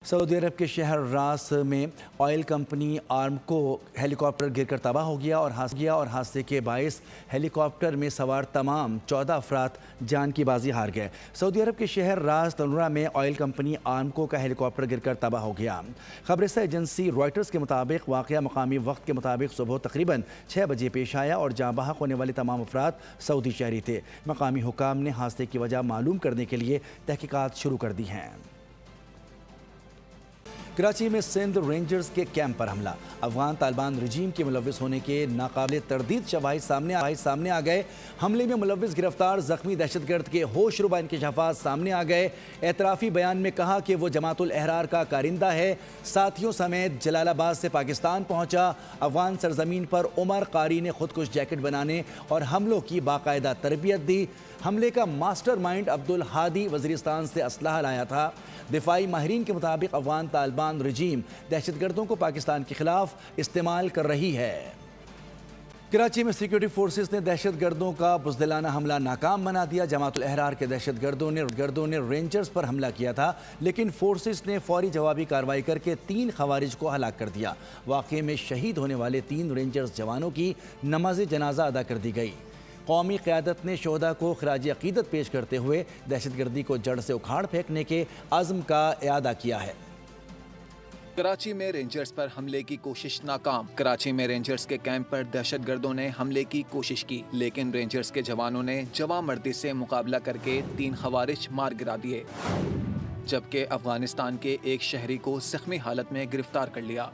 سعودی عرب کے شہر راس میں آئل کمپنی آرامکو ہیلی کاپٹر گر کر تباہ ہو گیا اور حادثے کے باعث ہیلی کاپٹر میں سوار تمام 14 افراد جان کی بازی ہار گئے۔ سعودی عرب کے شہر راس تنورہ میں آئل کمپنی آرامکو کا ہیلی کاپٹر گر کر تباہ ہو گیا۔ خبررساں ایجنسی رائٹرز کے مطابق واقعہ مقامی وقت کے مطابق صبح تقریباً 6 بجے پیش آیا اور جاں بحق ہونے والے تمام افراد سعودی شہری تھے۔ مقامی حکام نے حادثے کی وجہ معلوم کرنے کے لیے تحقیقات شروع کر دی ہیں۔ کراچی میں سندھ رینجرز کے کیمپ پر حملہ، افغان طالبان رجیم کے ملوث ہونے کے ناقابل تردید شواہد سامنے آ گئے۔ حملے میں ملوث گرفتار زخمی دہشت گرد کے ہوش ربا انکشافات سامنے آ گئے۔ اعترافی بیان میں کہا کہ وہ جماعت الاحرار کا کارندہ ہے، ساتھیوں سمیت جلال آباد سے پاکستان پہنچا۔ افغان سرزمین پر عمر قاری نے خودکش جیکٹ بنانے اور حملوں کی باقاعدہ تربیت دی۔ حملے کا ماسٹر مائنڈ عبدالہادی وزیرستان سے اسلحہ لایا تھا۔ دفاعی ماہرین کے مطابق افغان طالبان رجیم دہشت گردوں کو پاکستان کے خلاف استعمال کر رہی ہے۔ کراچی میں سیکیورٹی فورسز نے دہشت گردوں کا بزدلانہ حملہ ناکام بنا دیا۔ جماعت الاحرار کے دہشت گردوں نے رینجرز پر حملہ کیا تھا، لیکن فورسز نے فوری جوابی کارروائی کر کے 3 خوارج کو ہلاک کر دیا۔ واقعے میں شہید ہونے والے 3 رینجرز جوانوں کی نماز جنازہ ادا کر دی گئی۔ قومی قیادت نے شہداء کو خراج عقیدت پیش کرتے ہوئے دہشت گردی کو جڑ سے اکھاڑ پھینکنے کے عزم کا اعادہ کیا ہے۔ کراچی میں رینجرز پر حملے کی کوشش ناکام۔ کراچی میں رینجرز کے کیمپ پر دہشت گردوں نے حملے کی کوشش کی، لیکن رینجرز کے جوانوں نے جواں مردی سے مقابلہ کر کے 3 خوارج مار گرا دیے، جبکہ افغانستان کے ایک شہری کو زخمی حالت میں گرفتار کر لیا۔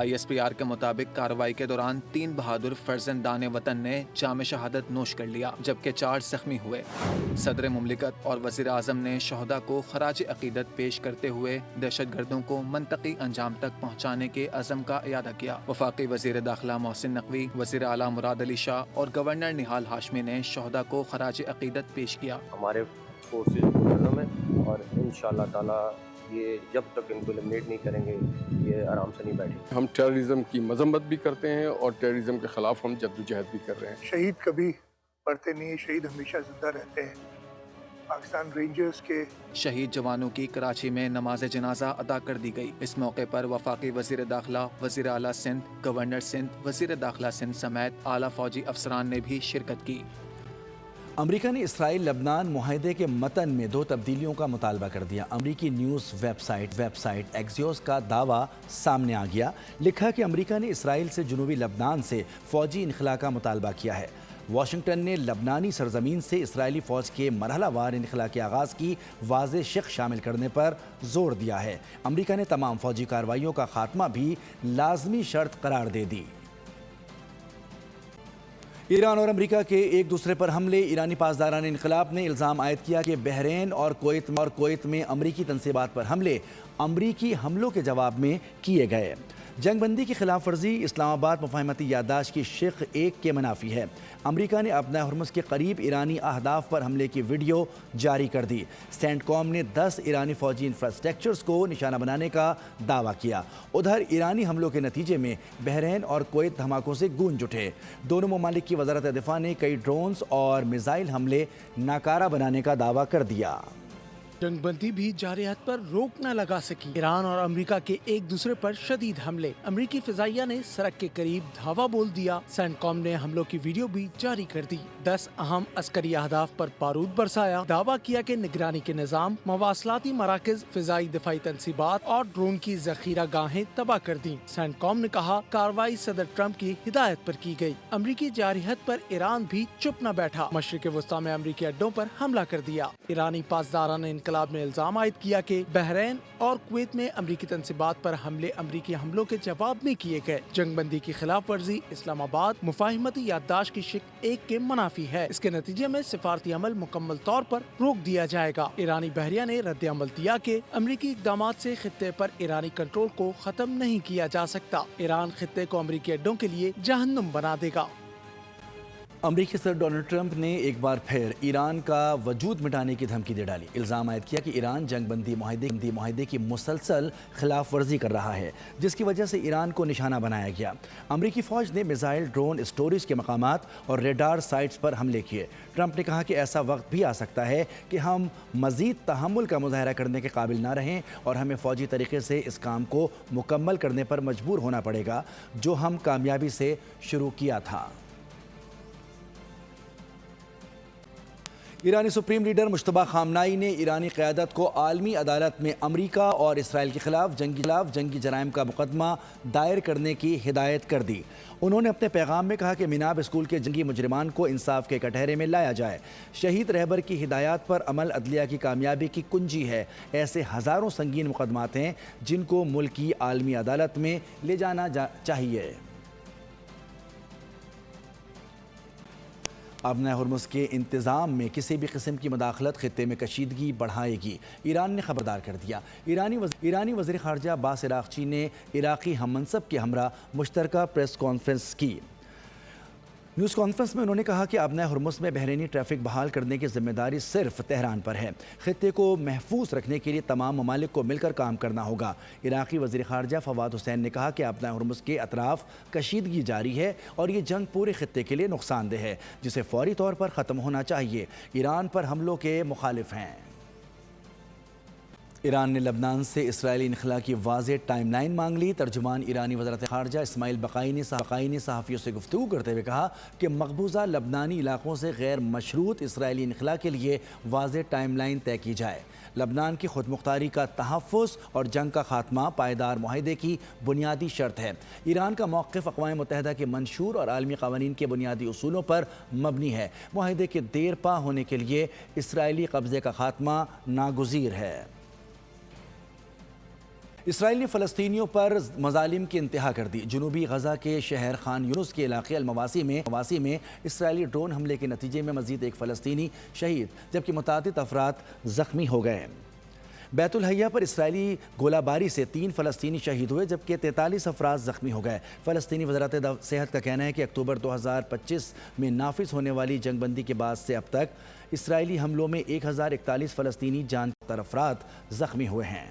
ISPR کے مطابق کارروائی کے دوران 3 بہادر فرزندان وطن نے جام شہادت نوش کر لیا، جبکہ 4 زخمی ہوئے۔ صدر مملکت اور وزیر اعظم نے شہداء کو خراج عقیدت پیش کرتے ہوئے دہشت گردوں کو منطقی انجام تک پہنچانے کے عزم کا اعادہ کیا۔ وفاقی وزیر داخلہ محسن نقوی، وزیر اعلیٰ مراد علی شاہ اور گورنر نہال ہاشمی نے شہداء کو خراج عقیدت پیش کیا۔ ہمارے فورسز منظم ہیں اور انشاءاللہ تعالی یہ جب تک ان کو ایلیمنیٹ نہیں کریں گے یہ آرام سے نہیں بیٹھیں گے۔ ہم ٹیررزم کی مذمت بھی کرتے ہیں اور ٹیررزم کے خلاف ہم جدوجہد بھی کر رہے ہیں۔ شہید کبھی مرتے نہیں، شہید ہمیشہ زندہ رہتے ہیں۔ پاکستان رینجرز کے شہید جوانوں کی کراچی میں نماز جنازہ ادا کر دی گئی۔ اس موقع پر وفاقی وزیر داخلہ، وزیر اعلیٰ سندھ، گورنر سندھ، وزیر داخلہ سندھ سمیت اعلیٰ فوجی افسران نے بھی شرکت کی۔ امریکہ نے اسرائیل لبنان معاہدے کے متن میں 2 تبدیلیوں کا مطالبہ کر دیا۔ امریکی نیوز ویب سائٹ ایکزیوس کا دعویٰ سامنے آ گیا۔ لکھا کہ امریکہ نے اسرائیل سے جنوبی لبنان سے فوجی انخلاء کا مطالبہ کیا ہے۔ واشنگٹن نے لبنانی سرزمین سے اسرائیلی فوج کے مرحلہ وار انخلاء کے آغاز کی واضح شق شامل کرنے پر زور دیا ہے۔ امریکہ نے تمام فوجی کارروائیوں کا خاتمہ بھی لازمی شرط قرار دے دی۔ ایران اور امریکہ کے ایک دوسرے پر حملے۔ ایرانی پاسداران انقلاب نے الزام عائد کیا کہ بحرین اور کویت میں امریکی تنصیبات پر حملے امریکی حملوں کے جواب میں کیے گئے۔ جنگ بندی کی خلاف ورزی اسلام آباد مفاہمتی یادداشت کی شق 1 کے منافی ہے۔ امریکہ نے اپنا ہرمز کے قریب ایرانی اہداف پر حملے کی ویڈیو جاری کر دی۔ سینٹ کام نے 10 ایرانی فوجی انفراسٹرکچرز کو نشانہ بنانے کا دعویٰ کیا۔ ادھر ایرانی حملوں کے نتیجے میں بحرین اور کویت دھماکوں سے گونج اٹھے۔ دونوں ممالک کی وزارت دفاع نے کئی ڈرونز اور میزائل حملے ناکارہ بنانے کا دعویٰ کر دیا۔ جنگ بندی بھی جارحیت پر روک نہ لگا سکی۔ ایران اور امریکہ کے ایک دوسرے پر شدید حملے۔ امریکی فضائیہ نے سڑک کے قریب دھاوا بول دیا۔ سینٹ کام نے حملوں کی ویڈیو بھی جاری کر دی۔ 10 اہم عسکری اہداف پر بارود برسایا۔ دعویٰ کیا کہ نگرانی کے نظام، مواصلاتی مراکز، فضائی دفاعی تنصیبات اور ڈرون کی ذخیرہ گاہیں تباہ کر دیں۔ سینٹ کام نے کہا کارروائی صدر ٹرمپ کی ہدایت پر کی گئی۔ امریکی جارحیت پر ایران بھی چپ نہ بیٹھا۔ مشرق وسطیٰ میں امریکی اڈوں پر حملہ کر دیا۔ ایرانی پاسداران انقلاب نے الزام عائد کیا کہ بحرین اور کویت میں امریکی تنصیبات پر حملے امریکی حملوں کے جواب میں کیے گئے۔ جنگ بندی کی خلاف ورزی اسلام آباد مفاہمتی یادداشت کی شق 1 کے منافی ہے۔ اس کے نتیجے میں سفارتی عمل مکمل طور پر روک دیا جائے گا۔ ایرانی بحریہ نے رد عمل دیا کہ امریکی اقدامات سے خطے پر ایرانی کنٹرول کو ختم نہیں کیا جا سکتا۔ ایران خطے کو امریکی اڈوں کے لیے جہنم بنا دے گا۔ امریکی صدر ڈونلڈ ٹرمپ نے ایک بار پھر ایران کا وجود مٹانے کی دھمکی دے ڈالی۔ الزام عائد کیا کہ ایران جنگ بندی معاہدے کی مسلسل خلاف ورزی کر رہا ہے، جس کی وجہ سے ایران کو نشانہ بنایا گیا۔ امریکی فوج نے میزائل، ڈرون، اسٹوریج کے مقامات اور ریڈار سائٹس پر حملے کیے۔ ٹرمپ نے کہا کہ ایسا وقت بھی آ سکتا ہے کہ ہم مزید تحمل کا مظاہرہ کرنے کے قابل نہ رہیں اور ہمیں فوجی طریقے سے اس کام کو مکمل کرنے پر مجبور ہونا پڑے گا جو ہم کامیابی سے شروع کیا تھا۔ ایرانی سپریم لیڈر مجتبیٰ خامنائی نے ایرانی قیادت کو عالمی عدالت میں امریکہ اور اسرائیل کے خلاف جنگی جرائم کا مقدمہ دائر کرنے کی ہدایت کر دی۔ انہوں نے اپنے پیغام میں کہا کہ میناب اسکول کے جنگی مجرمان کو انصاف کے کٹہرے میں لایا جائے۔ شہید رہبر کی ہدایات پر عمل عدلیہ کی کامیابی کی کنجی ہے۔ ایسے ہزاروں سنگین مقدمات ہیں جن کو ملک کی عالمی عدالت میں لے جانا چاہیے۔ ابنۂ ہرمز کے انتظام میں کسی بھی قسم کی مداخلت خطے میں کشیدگی بڑھائے گی، ایران نے خبردار کر دیا۔ ایرانی وزیر خارجہ عباس عراقچی نے عراقی ہم منصب کے ہمراہ مشترکہ پریس کانفرنس کی۔ نیوز کانفرنس میں انہوں نے کہا کہ ابنۂ ہرمز میں بحرینی ٹریفک بحال کرنے کی ذمہ داری صرف تہران پر ہے۔ خطے کو محفوظ رکھنے کے لیے تمام ممالک کو مل کر کام کرنا ہوگا۔ عراقی وزیر خارجہ فواد حسین نے کہا کہ ابنۂ ہرمز کے اطراف کشیدگی جاری ہے اور یہ جنگ پورے خطے کے لیے نقصان دہ ہے، جسے فوری طور پر ختم ہونا چاہیے۔ ایران پر حملوں کے مخالف ہیں۔ ایران نے لبنان سے اسرائیلی انخلا کی واضح ٹائم لائن مانگ لی۔ ترجمان ایرانی وزارت خارجہ اسماعیل بقائی نے صحافیوں سے گفتگو کرتے ہوئے کہا کہ مقبوضہ لبنانی علاقوں سے غیر مشروط اسرائیلی انخلا کے لیے واضح ٹائم لائن طے کی جائے۔ لبنان کی خود مختاری کا تحفظ اور جنگ کا خاتمہ پائیدار معاہدے کی بنیادی شرط ہے۔ ایران کا موقف اقوام متحدہ کے منشور اور عالمی قوانین کے بنیادی اصولوں پر مبنی ہے۔ معاہدے کے دیر پا ہونے کے لیے اسرائیلی قبضے کا خاتمہ ناگزیر ہے۔ اسرائیل نے فلسطینیوں پر مظالم کی انتہا کر دی۔ جنوبی غزہ کے شہر خان یونس کے علاقے المواسی میں اسرائیلی ڈرون حملے کے نتیجے میں مزید ایک فلسطینی شہید جبکہ متعدد افراد زخمی ہو گئے۔ بیت الحیہ پر اسرائیلی گولہ باری سے 3 فلسطینی شہید ہوئے جبکہ 43 افراد زخمی ہو گئے۔ فلسطینی وزارت صحت کا کہنا ہے کہ اکتوبر 2025 میں نافذ ہونے والی جنگ بندی کے بعد سے اب تک اسرائیلی حملوں میں 1041 فلسطینی جان پر افراد زخمی ہوئے ہیں۔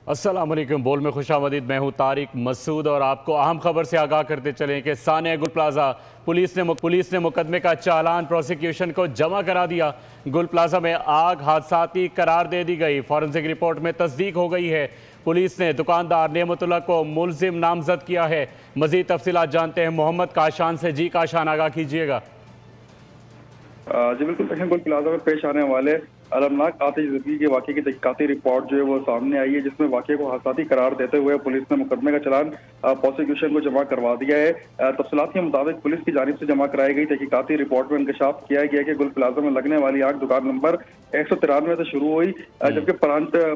السلام علیکم، بول میں خوش آمدید۔ میں ہوں طارق مسعود اور آپ کو اہم خبر سے آگاہ کرتے چلیں کہ ثانیہ گل پلازا پولیس نے مقدمے کا چالان پروسیکیوشن کو جمع کرا دیا۔ گل پلازا میں آگ حادثاتی قرار دے دی گئی۔ فورنسک رپورٹ میں تصدیق ہو گئی ہے۔ پولیس نے دکاندار نعمت اللہ کو ملزم نامزد کیا ہے۔ مزید تفصیلات جانتے ہیں محمد کاشان سے۔ جی کاشان، آگاہ کیجیے گا۔ جی بالکل، گل پلازا میں پیش آنے والے المناک آتش زدگی کے واقعے کی تحقیقاتی رپورٹ جو ہے وہ سامنے آئی ہے، جس میں واقعے کو حادثاتی قرار دیتے ہوئے پولیس نے مقدمے کا چلان پروسیکیوشن کو جمع کروا دیا ہے۔ تفصیلات کے مطابق پولیس کی جانب سے جمع کرائی گئی تحقیقاتی رپورٹ میں انکشاف کیا گیا کہ گل پلازا میں لگنے والی آگ دکان نمبر 193 سے شروع ہوئی، جبکہ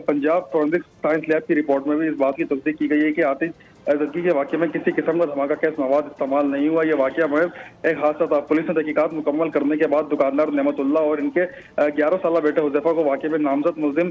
پنجاب فورنسک سائنس لیب کی رپورٹ میں بھی اس بات کی تصدیق کی گئی ہے کہ آتش زدگی کے واقعے میں کسی قسم کا دھماکہ خیز مواد استعمال نہیں ہوا۔ یہ واقعہ محض ایک حادثہ تھا۔ پولیس نے تحقیقات مکمل کرنے کے بعد دکاندار نعمت اللہ اور ان کے 11 سالہ بیٹے حذیفہ کو واقعے میں نامزد ملزم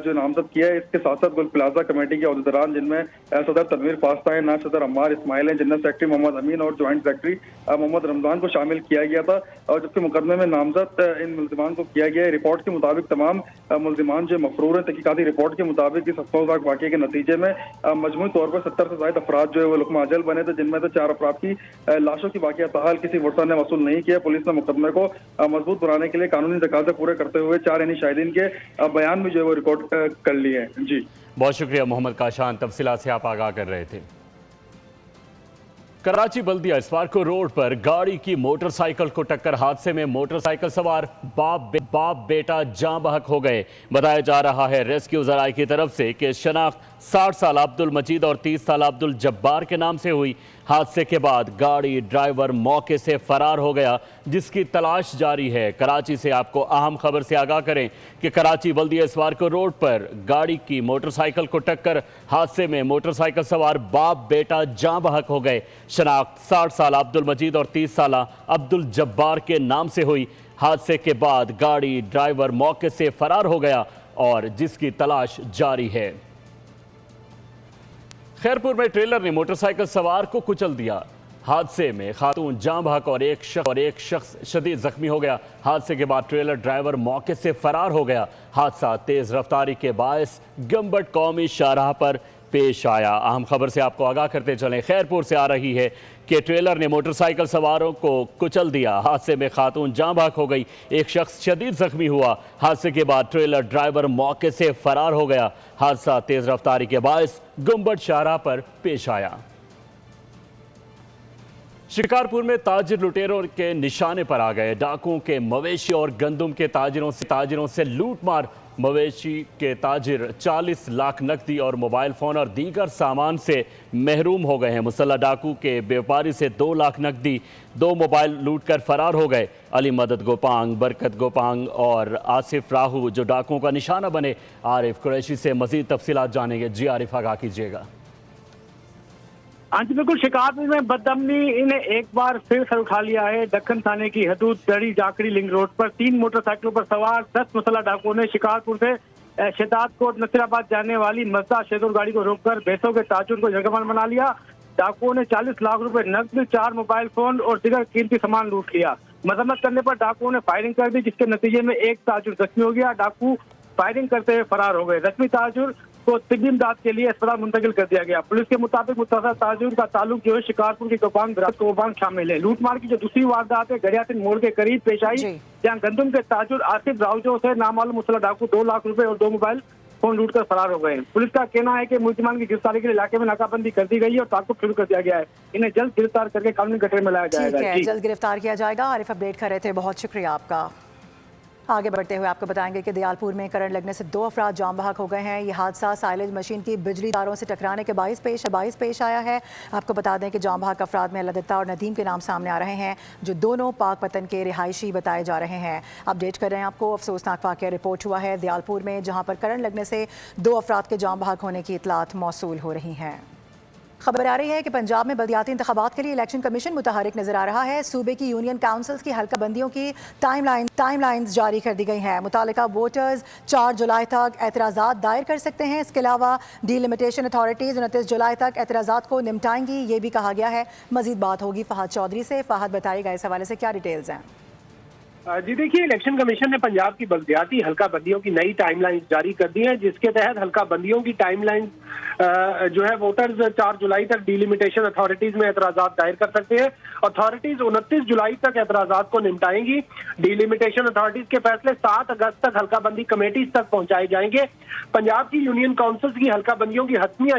جو نامزد کیا ہے۔ اس کے ساتھ ساتھ گل پلازا کمیٹی کے عہدیداران، جن میں صدر تنویر پاستہ ہیں، نائب صدر عمار اسماعیل ہیں، جنرل سیکرٹری محمد امین اور جوائنٹ سیکرٹری محمد رمضان کو شامل کیا گیا تھا، اور جبکہ مقدمے میں نامزد ان ملزمان کو کیا گیا ہے۔ رپورٹ کے مطابق تمام ملزمان جو مفرور ہیں۔ تحقیقاتی رپورٹ کے مطابق اس افسوسناک واقعے کے نتیجے میں مجموعی طور پر 70 سے زائد افراد جو ہے وہ لقمہ اجل بنے تھے، جن میں سے 4 افراد کی لاشوں کی باقیہ تحال کسی ورثہ نے وصول نہیں کیا۔ پولیس نے مقدمے کو مضبوط بنانے کے لیے قانونی تقاضے پورے کرتے ہوئے 4 شاہدین کے بیان بھی جو ہے وہ ریکارڈ کر لیے ہیں۔ جی بہت شکریہ محمد کاشان، تفصیلات سے آپ آگاہ کر رہے تھے۔ کراچی بلدیہ اسپارکو روڈ پر گاڑی کی موٹر سائیکل کو ٹکر، حادثے میں موٹر سائیکل سوار باپ بیٹا جاں بحق ہو گئے۔ بتایا جا رہا ہے ریسکیو ذرائع کی طرف سے کہ شناخت 60 سالہ عبد المجید اور 30 سالہ عبد الجبار کے نام سے ہوئی۔ حادثے کے بعد گاڑی ڈرائیور موقع سے فرار ہو گیا، جس کی تلاش جاری ہے۔ کراچی سے آپ کو اہم خبر سے آگاہ کریں کہ کراچی بلدیہ اسپارکو روڈ پر گاڑی کی موٹر سائیکل کو ٹکر، حادثے میں موٹر سائیکل سوار باپ بیٹا جاں بحق ہو گئے۔ شناخت 60 سالہ عبد المجید اور 30 سالہ عبد الجبار کے نام سے ہوئی۔ حادثے کے بعد گاڑی ڈرائیور موقع سے فرار ہو گیا اور جس کی تلاش جاری ہے۔ خیرپور میں ٹریلر نے موٹر سائیکل سوار کو کچل دیا۔ حادثے میں خاتون جاں بحق اور ایک شخص شدید زخمی ہو گیا۔ حادثے کے بعد ٹریلر ڈرائیور موقع سے فرار ہو گیا۔ حادثہ تیز رفتاری کے باعث گمبٹ قومی شاہراہ پر پیش آیا۔ اہم خبر سے آپ کو آگاہ کرتے چلیں، خیرپور سے آ رہی ہے کہ ٹریلر نے موٹر سائیکل سواروں کو کچل دیا۔ حادثے میں خاتون جاں بحق ہو گئی، ایک شخص شدید زخمی ہوا۔ حادثے کے بعد ٹریلر ڈرائیور موقع سے فرار ہو گیا۔ حادثہ تیز رفتاری کے باعث گمبٹ شاہراہ پر پیش آیا۔ شکارپور میں تاجر لٹیروں کے نشانے پر آ گئے۔ ڈاکوؤں کے مویشی اور گندم کے تاجروں سے لوٹ مار۔ مویشی کے تاجر 40 لاکھ نقدی اور موبائل فون اور دیگر سامان سے محروم ہو گئے ہیں۔ مسلح ڈاکو کے بیوپاری سے 2 لاکھ نقدی 2 موبائل لوٹ کر فرار ہو گئے۔ علی مدد گوپانگ، برکت گوپانگ اور آصف راہو جو ڈاکوؤں کا نشانہ بنے۔ عارف قریشی سے مزید تفصیلات جانیں گے۔ جی عارف، آگاہ کیجیے گا۔ ہاں جی بالکل، شکارپور میں بدامنی نے ایک بار پھر سر اٹھا لیا ہے۔ دکن تھانے کی حدود دڑی جاکڑی لنک روڈ پر 3 موٹر سائیکلوں پر سوار 10 مسلح ڈاکوؤں نے شکارپور سے شداد کوٹ نصیر آباد جانے والی مزدا شیدور گاڑی کو روک کر بھینسوں کے تاجر کو یرغمال بنا لیا۔ ڈاکوؤں نے 40 لاکھ روپے نقد، 4 موبائل فون اور دیگر قیمتی سامان لوٹ لیا۔ مذمت کرنے پر ڈاکوؤں نے فائرنگ کر دی، جس کے نتیجے میں ایک تاجر زخمی ہو گیا۔ ڈاکو فائرنگ کرتے ہوئے فرار ہو گئے۔ زخمی تاجر کو طبی امداد کے لیے اسپتال منتقل کر دیا گیا۔ پولیس کے مطابق متاثرہ تاجر کا تعلق جو ہے شکارپور کی گوپانگ شامل ہے۔ لوٹ مار کی جو دوسری واردات ہے گڑیاسن موڑ کے قریب پیش آئی، جہاں گندم کے تاجر آصف راؤ سے نامعلوم مسلح ڈاکو 2 لاکھ روپے اور 2 موبائل فون لوٹ کر فرار ہو گئے ہیں۔ پولیس کا کہنا ہے کہ ملزمان کی گرفتاری کے لیے علاقے میں ناکہ بندی کر دی گئی ہے اور تعاقب شروع کر دیا گیا ہے۔ انہیں جلد گرفتار کر کے قانونی گٹر میں لایا جائے گا۔ جلد گرفتار کیا جائے گا۔ عارف اپڈیٹ کر رہے تھے، بہت شکریہ آپ کا۔ آگے بڑھتے ہوئے آپ کو بتائیں گے کہ دیالپور میں کرنٹ لگنے سے 2 افراد جاں بحق ہو گئے ہیں۔ یہ حادثہ سائلج مشین کی بجلی تاروں سے ٹکرانے کے باعث پیش آیا ہے۔ آپ کو بتا دیں کہ جاں بحق افراد میں اللہ دتہ اور ندیم کے نام سامنے آ رہے ہیں، جو دونوں پاک پتن کے رہائشی بتائے جا رہے ہیں۔ اپڈیٹ کر رہے ہیں آپ کو، افسوسناک واقعہ رپورٹ ہوا ہے دیالپور میں، جہاں پر کرنٹ لگنے سے 2 افراد کے جاں بحق ہونے کی اطلاعات موصول ہو رہی ہیں۔ خبر آ رہی ہے کہ پنجاب میں بلدیاتی انتخابات کے لیے الیکشن کمیشن متحرک نظر آ رہا ہے۔ صوبے کی یونین کاؤنسلز کی حلقہ بندیوں کی ٹائم لائنز جاری کر دی گئی ہیں۔ متعلقہ ووٹرز 4 جولائی تک اعتراضات دائر کر سکتے ہیں۔ اس کے علاوہ ڈی لمیٹیشن اتھارٹیز 29 جولائی تک اعتراضات کو نمٹائیں گی، یہ بھی کہا گیا ہے۔ مزید بات ہوگی فہد چودھری سے۔ فہد، بتائیے گا اس حوالے سے کیا ڈیٹیلز ہیں؟ جی دیکھیے، الیکشن کمیشن نے پنجاب کی بلدیاتی حلقہ بندیوں کی نئی ٹائم لائن جاری کر دی ہے، جس کے تحت حلقہ بندیوں کی ٹائم لائن جو ہے ووٹرز 4 جولائی تک ڈی لمیٹیشن اتھارٹیز میں اعتراضات دائر کر سکتے ہیں۔ اتھارٹیز 29 جولائی تک اعتراضات کو نمٹائیں گی۔ ڈی لمیٹیشن اتھارٹیز کے فیصلے 7 اگست تک حلقہ بندی کمیٹیز تک پہنچائے جائیں گے۔ پنجاب کی یونین کاؤنسلز کی حلقہ بندیوں کی حتمی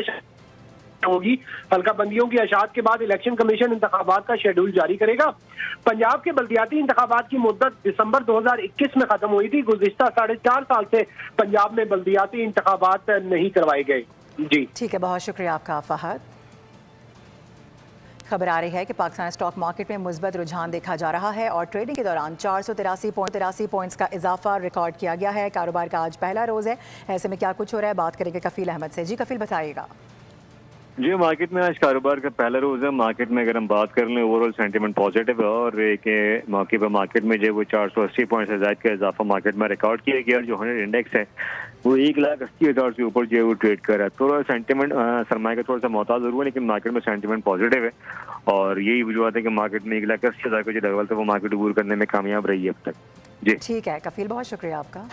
ہوگی۔ حلقہ بندیوں کی اشاعت کے بعد الیکشن کمیشن انتخابات کا شیڈول جاری کرے گا۔ پنجاب کے بلدیاتی انتخابات کی مدت دسمبر 2021 میں ختم ہوئی تھی۔ گزشتہ 4.5 سال سے پنجاب میں بلدیاتی انتخابات نہیں کروائے گئے۔ جی ٹھیک ہے، بہت شکریہ آپ کا فہد۔ خبر آ رہی ہے کہ پاکستان اسٹاک مارکیٹ میں مثبت رجحان دیکھا جا رہا ہے اور ٹریڈنگ کے دوران 483 پوائنٹس کا اضافہ ریکارڈ کیا گیا ہے۔ کاروبار کا آج پہلا روز ہے، ایسے میں کیا کچھ ہو رہا ہے بات کریں گے کفیل احمد سے۔ جی کفیل، بتائیے گا۔ جی، مارکیٹ میں آج کاروبار کا پہلا روز ہے۔ مارکیٹ میں اگر ہم بات کر لیں اوور آل سینٹیمنٹ پازیٹیو ہے اور ایک موقع پر مارکیٹ میں جو وہ 480 پوائنٹ سے زائد کا اضافہ مارکیٹ میں ریکارڈ کیا گیا اور جو 100 انڈیکس ہے وہ 1,80,000 سے اوپر جو ہے وہ ٹریڈ کر رہا ہے۔ تھوڑا سینٹیمنٹ سرمایہ کا تھوڑا سا محتاط ضرور ہے، لیکن مارکیٹ میں سینٹیمنٹ پازیٹیو ہے اور یہی وجوہات ہے کہ مارکیٹ میں 1,80,000 کا جو لیول تھا وہ مارکیٹ عبور کرنے میں کامیاب رہی ہے اب تک۔ جی ٹھیک ہے کفیل، بہت شکریہ آپ کا۔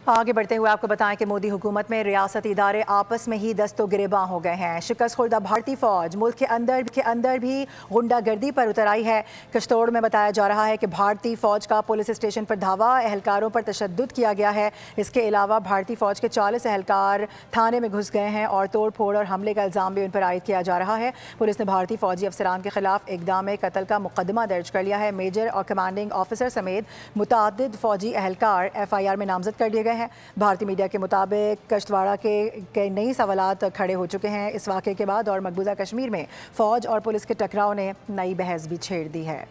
آگے بڑھتے ہوئے آپ کو بتائیں کہ مودی حکومت میں ریاستی ادارے آپس میں ہی دست و گریباں ہو گئے ہیں۔ شکست خوردہ بھارتی فوج ملک کے اندر بھی غنڈہ گردی پر اتر آئی ہے۔ کشتوڑ میں بتایا جا رہا ہے کہ بھارتی فوج کا پولیس اسٹیشن پر دھاوا، اہلکاروں پر تشدد کیا گیا ہے۔ اس کے علاوہ بھارتی فوج کے 40 اہلکار تھانے میں گھس گئے ہیں اور توڑ پھوڑ اور حملے کا الزام بھی ان پر عائد کیا جا رہا ہے۔ پولیس نے بھارتی فوجی افسران کے خلاف اقدام قتل کا مقدمہ درج کر لیا ہے۔ میجر اور کمانڈنگ آفیسر سمیت متعدد فوجی اہلکار FIR میں نامزد کر دیے گئے ہیں۔ بھارتی میڈیا کے مطابق کشتواڑہ کے نئی سوالات کھڑے ہو چکے ہیں اس واقعے کے بعد اور مقبوضہ کشمیر میں فوج اور پولیس کے ٹکراؤ نے نئی بحث بھی چھیڑ دی ہے۔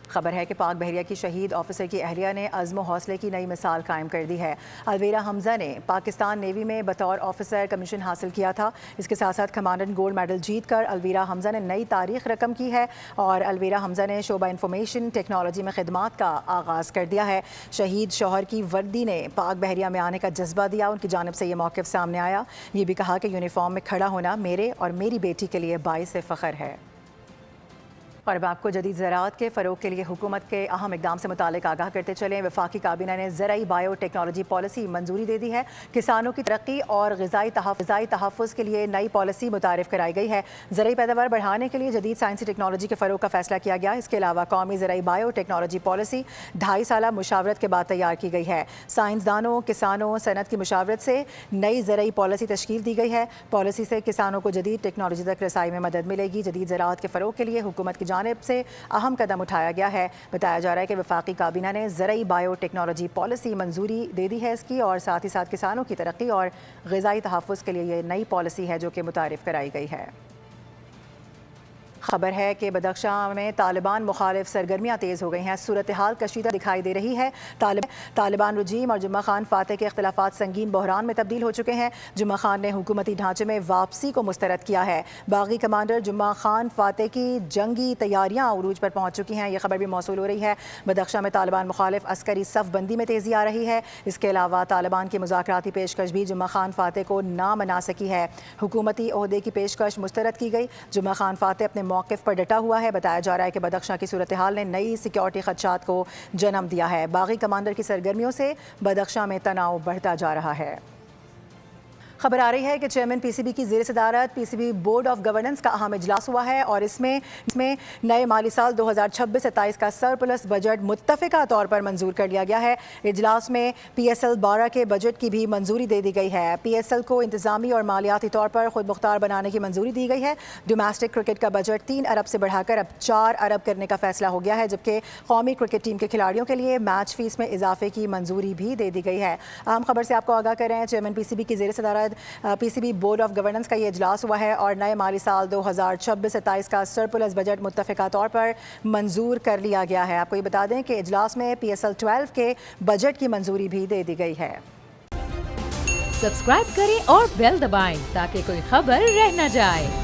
خبر ہے کہ پاک بحریہ کی شہید آفیسر کی اہلیہ نے عزم و حوصلے کی نئی مثال قائم کر دی ہے۔ الویرا حمزہ نے پاکستان نیوی میں بطور آفیسر کمیشن حاصل کیا تھا۔ اس کے ساتھ ساتھ کمانڈنٹ گولڈ میڈل جیت کر الویرا حمزہ نے نئی تاریخ رقم کی ہے اور الویرا حمزہ نے شعبہ انفارمیشن ٹیکنالوجی میں خدمات کا آغاز کر دیا ہے۔ شہید شوہر کی وردی نے پاک بحریہ میں آنے کا جذبہ دیا۔ ان کی جانب سے یہ موقف سامنے آیا، یہ بھی کہا کہ یونیفارم میں کھڑا ہونا میرے اور میری بیٹی کے لیے باعث فخر ہے۔ اور اب آپ کو جدید زراعت کے فروغ کے لیے حکومت کے اہم اقدام سے متعلق آگاہ کرتے چلیں۔ وفاقی کابینہ نے زرعی بائیو ٹیکنالوجی پالیسی منظوری دے دی ہے۔ کسانوں کی ترقی اور غذائی تحفظ کے لیے نئی پالیسی متعارف کرائی گئی ہے۔ زرعی پیداوار بڑھانے کے لیے جدید سائنسی ٹیکنالوجی کے فروغ کا فیصلہ کیا گیا۔ اس کے علاوہ قومی زرعی بائیو ٹیکنالوجی پالیسی 2.5 سالہ مشاورت کے بعد تیار کی گئی ہے۔ سائنسدانوں، کسانوں، صنعت کی مشاورت سے نئی زرعی پالیسی تشکیل دی گئی ہے۔ پالیسی سے کسانوں کو جدید ٹیکنالوجی تک رسائی میں مدد ملے گی۔ جدید زراعت کے فروغ کے لیے حکومت کی جانب سے اہم قدم اٹھایا گیا ہے۔ بتایا جا رہا ہے کہ وفاقی کابینہ نے زرعی بائیو ٹیکنالوجی پالیسی منظوری دے دی ہے اس کی، اور ساتھ ہی ساتھ کسانوں کی ترقی اور غذائی تحفظ کے لیے یہ نئی پالیسی ہے جو کہ متعارف کرائی گئی ہے۔ خبر ہے کہ بدخشاں میں طالبان مخالف سرگرمیاں تیز ہو گئی ہیں۔ صورتحال کشیدہ دکھائی دے رہی ہے۔ طالبان رجیم اور جمعہ خان فاتح کے اختلافات سنگین بحران میں تبدیل ہو چکے ہیں۔ جمعہ خان نے حکومتی ڈھانچے میں واپسی کو مسترد کیا ہے۔ باغی کمانڈر جمعہ خان فاتح کی جنگی تیاریاں عروج پر پہنچ چکی ہیں۔ یہ خبر بھی موصول ہو رہی ہے۔ بدخشاں میں طالبان مخالف عسکری صف بندی میں تیزی آ رہی ہے۔ اس کے علاوہ طالبان کی مذاکراتی پیشکش بھی جمعہ خان فاتح کو نہ منا سکی ہے۔ حکومتی عہدے کی پیشکش مسترد کی گئی۔ جمعہ خان فاتح اپنے موقف پر ڈٹا ہوا ہے۔ بتایا جا رہا ہے کہ بدخشاں کی صورتحال نے نئی سیکیورٹی خدشات کو جنم دیا ہے۔ باغی کمانڈر کی سرگرمیوں سے بدخشاں میں تناؤ بڑھتا جا رہا ہے۔ خبر آ رہی ہے کہ چیئرمین پی سی بی کی زیر صدارت P C B board of governance کا اہم اجلاس ہوا ہے اور اس میں نئے مالی سال 2026-27 کا سرپلس بجٹ متفقہ طور پر منظور کر لیا گیا ہے۔ اجلاس میں پی ایس ایل 12 کے بجٹ کی بھی منظوری دے دی گئی ہے۔ پی ایس ایل کو انتظامی اور مالیاتی طور پر خود مختار بنانے کی منظوری دی گئی ہے۔ ڈومیسٹک کرکٹ کا بجٹ 3 ارب سے بڑھا کر اب 4 ارب کرنے کا فیصلہ ہو گیا ہے، جبکہ قومی کرکٹ ٹیم کے کھلاڑیوں کے لیے میچ فیس میں اضافے کی منظوری بھی دے دی گئی ہے۔ اہم خبر سے آپ کو آگاہ کر رہے ہیں، چیئرمین پی سی بی کی زیر صدارت P C B board of governance کا یہ اجلاس ہوا ہے اور نئے مالی سال 2026-27 کا سرپلس بجٹ متفقہ طور پر منظور کر لیا گیا ہے۔ آپ کو یہ بتا دیں کہ اجلاس میں پی ایس ایل 12 کے بجٹ کی منظوری بھی دے دی گئی ہے۔ سبسکرائب کریں اور بیل دبائیں تاکہ کوئی خبر رہ نہ جائے۔